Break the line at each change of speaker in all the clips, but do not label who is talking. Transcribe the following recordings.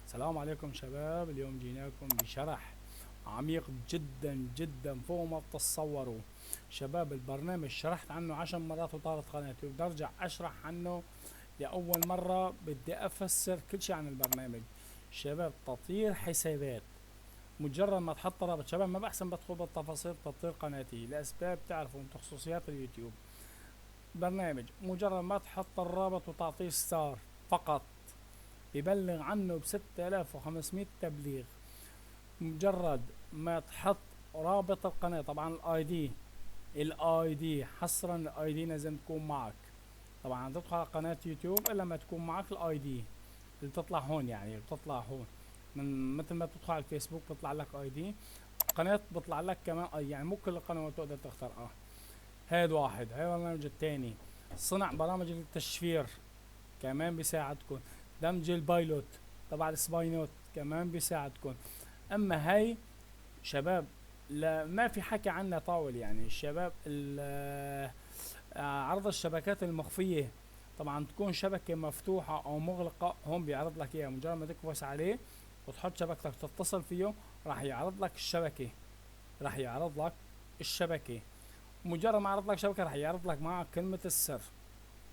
السلام عليكم شباب. اليوم جيناكم بشرح عميق جدا جدا فوق ما بتتصوروا. شباب البرنامج شرحت عنه 10 مرات وطارت قناتي، وبدي ارجع اشرح عنه لأول مرة. بدي افسر كل شيء عن البرنامج. شباب تطوير حسابات، مجرد ما تحط رابط، شباب ما بحسن بدخل بالتفاصيل تطوير قناتي لأسباب تعرفوا من خصوصيات اليوتيوب. برنامج مجرد ما تحط الرابط وتعطيه ستار فقط يبلغ عنه ب6500 تبليغ. مجرد ما تحط رابط القناة، طبعا الاي دي حصرا، الاي دي لازم تكون معك. طبعا تدخل على قناة يوتيوب الا لما تكون معك الاي دي اللي بتطلع هون، يعني بتطلع هون من مثل ما تدخل على الفيسبوك بيطلع لك اي دي قناة، بيطلع لك كمان يعني مو كل القنوات تقدر تختار. هاد واحد. هاي البرنامج التاني صنع برامج التشفير، كمان بيساعدكم. دمج البايلوت تبع السباي نوت كمان بيساعدكم. اما هاي شباب لا ما في حكي عنها طاول، يعني الشباب عرض الشبكات المخفية. طبعا تكون شبكة مفتوحة او مغلقة، هون بيعرض لك اياها. مجرد ما تكبس عليه وتحط شبكتك تتصل فيه راح يعرض لك الشبكة. راح يعرض لك الشبكة مجرد ما عرض لك شبكة راح يعرض لك معك كلمة السر.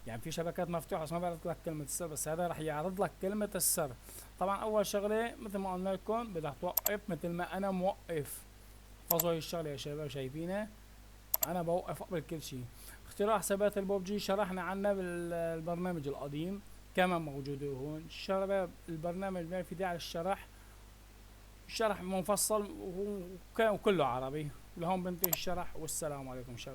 يعني في شبكات مفتوحة بس ما بيعرض لك كلمة السر، بس هذا راح يعرض لك كلمة السر. طبعا أول شغلة مثل ما قلنا لكم بدك توقف مثل ما أنا موقف. احفظوا هاي الشغلة يا شباب، شايفينها أنا بوقف قبل كل شيء. اختراع حسابات البوبجي شرحنا عنها بالبرنامج القديم، كمان موجودة هون. شباب البرنامج ما في داعي للشرح، شرح مفصل وكله عربي. لهون بنتهي الشرح، والسلام عليكم شباب.